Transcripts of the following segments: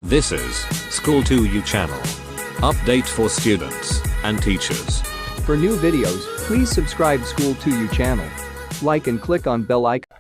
This is School to You channel. Update for students and teachers. For new videos, please subscribe School to You channel. Like and click on bell icon.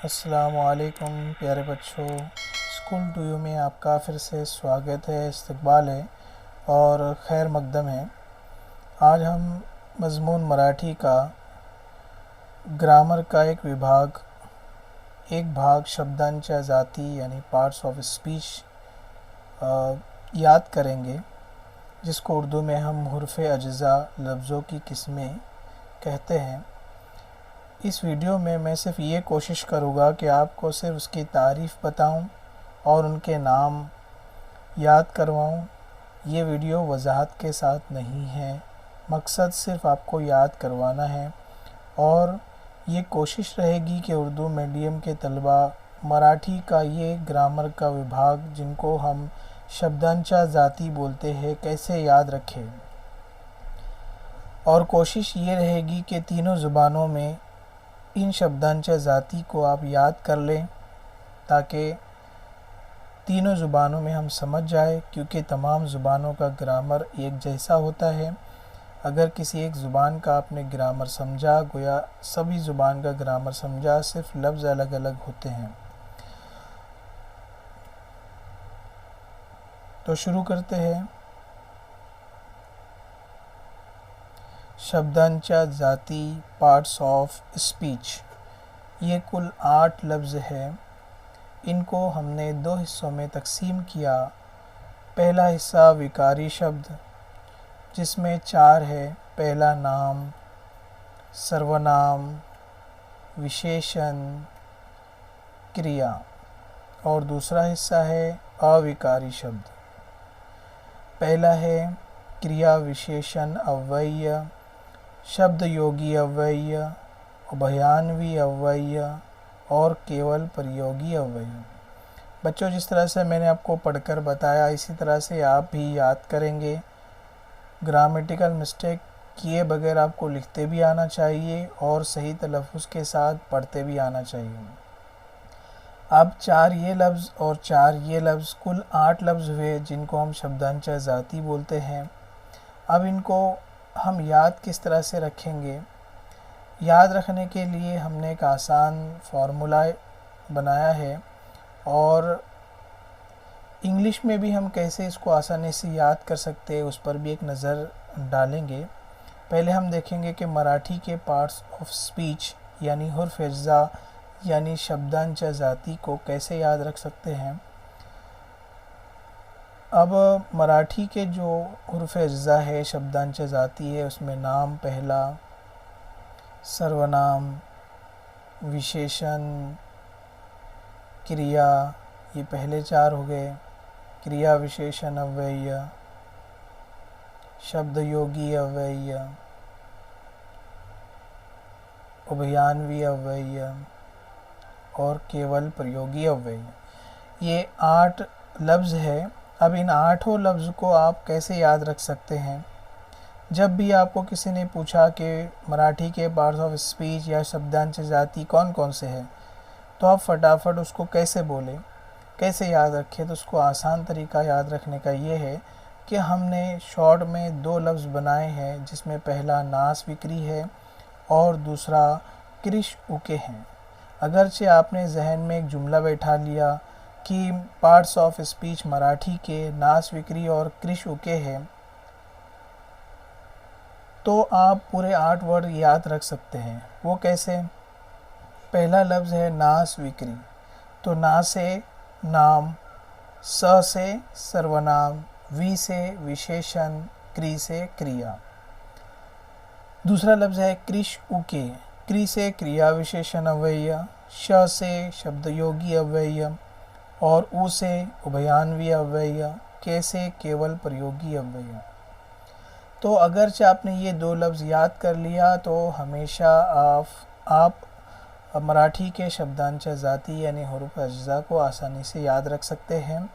अस्सलामुअलैकुम प्यारे बच्चों, school to you में आपका फिर से स्वागत है, इस्तकबाल है और खैर मकदम है। आज हम मज़मून मराठी का ग्रामर का एक भाग शब्दांच्या जाती यानी पार्ट्स ऑफ स्पीच याद करेंगे, जिसको उर्दू में हम हुर्फ़े अज्ज़ा लफ्ज़ों की किस्में कहते हैं। इस वीडियो में मैं सिर्फ ये कोशिश करूँगा कि आपको सिर्फ उसकी तारीफ़ बताऊँ और उनके नाम याद करवाऊँ। ये वीडियो वजाहत के साथ नहीं है, मकसद सिर्फ आपको याद करवाना है और ये कोशिश रहेगी कि उर्दू मीडियम के तलबा मराठी का ये ग्रामर का विभाग, जिनको हम शब्दांच्या जाती बोलते हैं, कैसे याद रखें। और कोशिश ये रहेगी कि तीनों ज़ुबानों में इन शब्दांच्या जाती को आप याद कर लें, ताकि तीनों ज़ुबानों में हम समझ जाए, क्योंकि तमाम ज़ुबानों का ग्रामर एक जैसा होता है। अगर किसी एक ज़ुबान का आपने ग्रामर समझा, गोया सभी ज़ुबान का ग्रामर समझा, सिर्फ लफ्ज़ अलग अलग होते हैं। तो शुरू करते हैं। शब्दांच्या जाती पार्ट्स ऑफ स्पीच, ये कुल 8 लफ्ज़ हैं। इनको हमने 2 हिस्सों में तकसीम किया। पहला हिस्सा विकारी शब्द, जिसमें 4 है। पहला नाम, सर्वनाम, विशेषण, क्रिया। और दूसरा हिस्सा है अविकारी शब्द। पहला है क्रिया विशेषण अव्यय, शब्द योगी अव्यय, उभयान्वी अव्यय और केवल प्रयोगी अव्यय। बच्चों, जिस तरह से मैंने आपको पढ़कर बताया, इसी तरह से आप भी याद करेंगे। ग्रामेटिकल मिस्टेक किए बगैर आपको लिखते भी आना चाहिए और सही तलफ़ुज़ के साथ पढ़ते भी आना चाहिए। अब 4 ये लफ्ज़ और 4 ये लफ्ज़, कुल 8 लफ्ज़ हुए, जिनको हम शब्दांच्या जाती बोलते हैं। अब इनको हम याद किस तरह से रखेंगे? याद रखने के लिए हमने एक आसान फार्मूला बनाया है और इंग्लिश में भी हम कैसे इसको आसानी से याद कर सकते हैं, उस पर भी एक नज़र डालेंगे। पहले हम देखेंगे कि मराठी के पार्ट्स ऑफ स्पीच यानी हुर्फ़ अज्ज़ा यानी शब्दांच्या जाती को कैसे याद रख सकते हैं। अब मराठी के जो हुर्फ़ अज्ज़ा है, शब्दांच्या जाती है, उसमें नाम पहला, सर्वनाम, विशेषण, क्रिया, ये पहले 4 हो गए। क्रिया विशेषण अव्यय, शब्द योगी अव्यय, उभयान्वी अव्यय और केवल प्रयोगी अव्यय। ये 8 लफ्ज़ है। अब इन 8 लफ्ज़ को आप कैसे याद रख सकते हैं? जब भी आपको किसी ने पूछा कि मराठी के पार्ट्स ऑफ स्पीच या शब्दांच्या जाती कौन कौन से हैं, तो आप फटाफट उसको कैसे बोलें, कैसे याद रखें? तो उसको आसान तरीका याद रखने का ये है कि हमने शॉर्ट में 2 लफ्ज़ बनाए हैं, जिसमें पहला नास विक्री है और दूसरा कृष उके हैं। अगरचे आपने जहन में एक जुमला बैठा लिया कि पार्ट्स ऑफ स्पीच मराठी के नास विक्री और कृष उके हैं, तो आप पूरे 8 वर्ड याद रख सकते हैं। वो कैसे? पहला लफ्ज़ है नास विक्री, तो ना से नाम, स से सर्वनाम, वी से विशेषण, क्री से क्रिया। दूसरा लफ्ज़ है कृष उके, क्री से क्रिया विशेषण अव्यय, श से शब्द योगी अव्यय और उ से उभयान्वी अव्यय, के से केवल प्रयोगी अव्यय। तो अगरचे आपने ये 2 लफ्ज़ याद कर लिया, तो हमेशा आप मराठी के शब्दांच्या जाती यानी हुर्फ़ अज्ज़ा को आसानी से याद रख सकते हैं।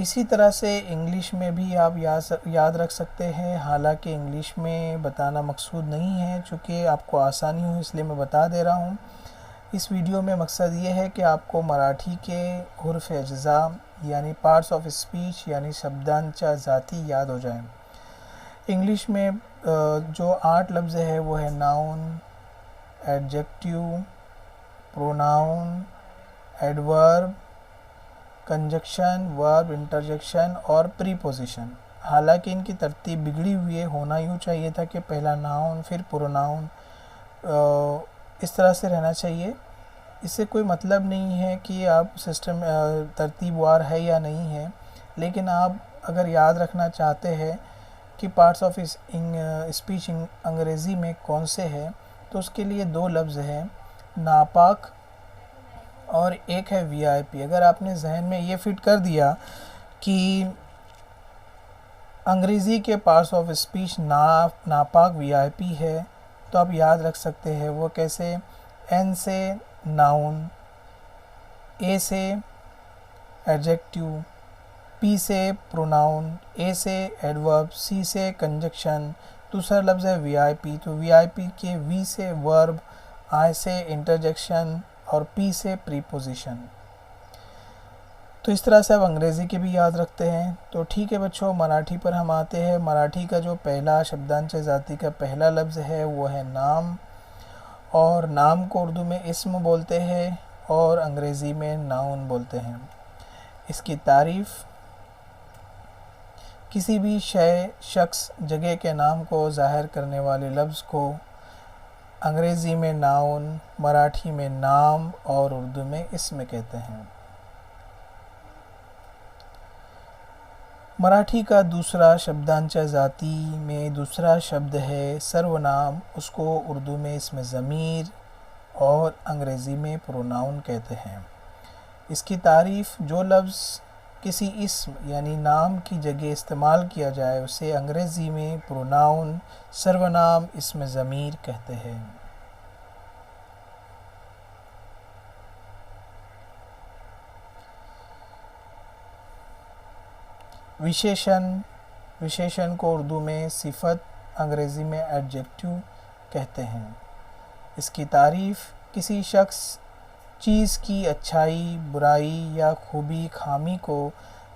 इसी तरह से इंग्लिश में भी आप याद रख सकते हैं। हालांकि इंग्लिश में बताना मकसूद नहीं है, चूँकि आपको आसानी हो इसलिए मैं बता दे रहा हूँ। इस वीडियो में मकसद ये है कि आपको मराठी के हुर्फ़ अज्ज़ा यानी पार्ट्स ऑफ स्पीच यानी शब्दांचा ज़ाती याद हो जाएं। इंग्लिश में जो 8 लफ्ज़ है वो है noun, adjective, pronoun, adverb, conjunction, verb, interjection और प्रीपोजिशन। हालांकि इनकी तरतीब बिगड़ी हुई है, होना यूँ चाहिए था कि पहला नाउन फिर प्रोनाउन, इस तरह से रहना चाहिए। इससे कोई मतलब नहीं है कि आप सिस्टम तरतीबवार है या नहीं है, लेकिन आप अगर याद रखना चाहते हैं कि पार्ट्स ऑफ स्पीच अंग्रेज़ी में कौन से हैं, तो उसके लिए 2 लफ्ज़ हैं, नापाक और एक है वीआईपी। अगर आपने जहन में ये फिट कर दिया कि अंग्रेज़ी के पार्ट्स ऑफ स्पीच नापाक वीआईपी है, तो आप याद रख सकते हैं। वो कैसे? एन से नाउन, ए से एडजेक्टिव, पी से प्रोनाउन, ए से एडवर्ब, सी से कंजक्शन, दूसरा लफ्ज़ है वीआईपी, तो वीआईपी के वी से वर्ब, आई से इंटरजेक्शन और पी से प्रीपोजिशन। तो इस तरह से आप अंग्रेज़ी के भी याद रखते हैं। तो ठीक है बच्चों, मराठी पर हम आते हैं। मराठी का जो पहला शब्दांश ज़ाती का पहला लफ्ज़ है वो है नाम, और नाम को उर्दू में इस्म बोलते हैं और अंग्रेज़ी में नाउन बोलते हैं। इसकी तारीफ़: किसी भी शय, शख्स, जगह के नाम को ज़ाहिर करने वाले लफ्ज़ को अंग्रेज़ी में नाउन, मराठी में नाम और उर्दू में इस्म कहते हैं। मराठी का दूसरा शब्दांचा ज़ाती में दूसरा शब्द है सर्वनाम, उसको उर्दू में इसमें ज़मीर और अंग्रेज़ी में प्रोनाउन कहते हैं। इसकी तारीफ़: जो लफ्ज़ किसी इस्म यानी नाम की जगह इस्तेमाल किया जाए उसे अंग्रेज़ी में प्रोनाउन, सर्वनाम, इसमें ज़मीर कहते हैं। विशेषण: विशेषण को उर्दू में सिफत, अंग्रेज़ी में एडजेक्टिव कहते हैं। इसकी तारीफ़: किसी शख्स, चीज़ की अच्छाई, बुराई या खूबी, खामी को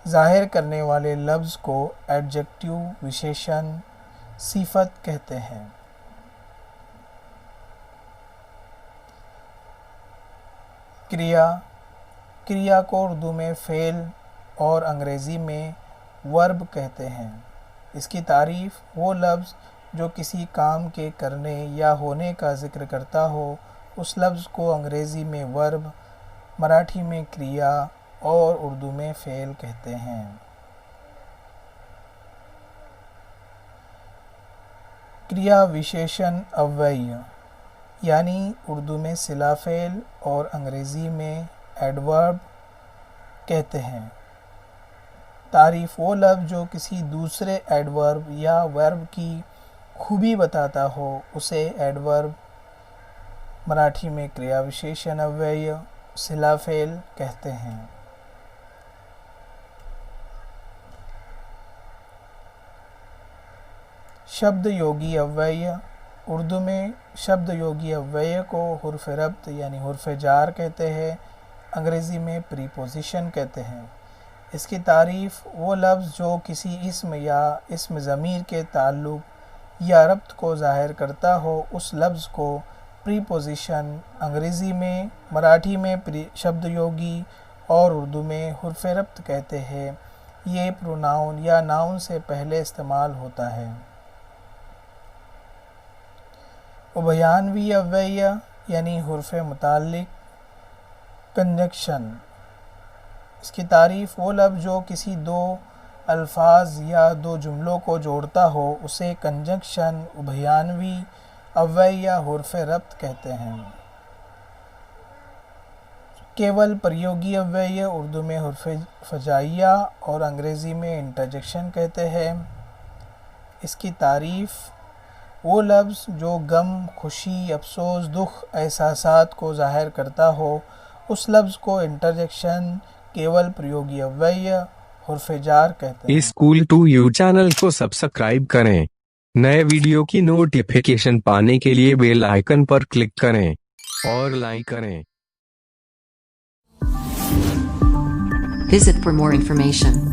ज़ाहिर करने वाले लफ्ज़ को एडजेक्टिव, विशेषण, सिफत कहते हैं। क्रिया: क्रिया को उर्दू में फ़ेल और अंग्रेज़ी में वर्ब कहते हैं। इसकी तारीफ़: वो लफ्ज़ जो किसी काम के करने या होने का ज़िक्र करता हो, उस लफ्ज़ को अंग्रेज़ी में वर्ब, मराठी में क्रिया और उर्दू में फ़ेल कहते हैं। क्रिया विशेषण अव्यय यानी उर्दू में सिला फ़ेल और अंग्रेज़ी में एडवर्ब कहते हैं। तारीफ़: वो लफ्ज़ जो किसी दूसरे एडवर्ब या वर्ब की खूबी बताता हो, उसे एडवर्ब, मराठी में क्रिया विशेषण अव्यय, सिला फ़ेल कहते हैं। शब्द योगी अव्यय: उर्दू में शब्द योगी अव्यय को हुर्फ़ रब्त यानी हुर्फ़ जार कहते हैं, अंग्रेज़ी में प्रीपोजिशन कहते हैं। इसकी तारीफ़: वो लफ्ज़ जो किसी इस्म या इस्म ज़मीर के ताल्लुक़ या रब्त को ज़ाहिर करता हो, उस लफ्ज़ को प्रीपोजिशन, अंग्रेज़ी में, मराठी में शब्द योगी और उर्दू में हुर्फ़ रब्त कहते हैं। ये प्रोनाउन या नाउन से पहले इस्तेमाल होता है। उभयान्वी अव्यय यानी हुर्फ़ मुताल्लिक़, कंजक्शन। इसकी तारीफ़: वो लफ्ज़ जो किसी 2 अल्फाज या 2 जुमलों को जोड़ता हो, उसे कंजक्शन, उभयान्वी अव्यय या हुर्फ़ रब्त कहते हैं। केवल प्रयोगी अव्यय उर्दू में हुर्फ़ फ़जाइया और अंग्रेज़ी में इंटरजेक्शन कहते हैं। इसकी तारीफ़: वो लफ्ज़ जो गम, खुशी, अफ़सोस, दुख, एहसासात को ज़ाहिर करता हो, उस लफ्ज़ को इंटरजेक्शन, केवल प्रयोगी अव्यय, हुर्फ़ जार कहते हैं। स्कूल टू यू चैनल को सब्सक्राइब करें। नए वीडियो की नोटिफिकेशन पाने के लिए बेल आइकन पर क्लिक करें। और लाइक करें। Visit for more information.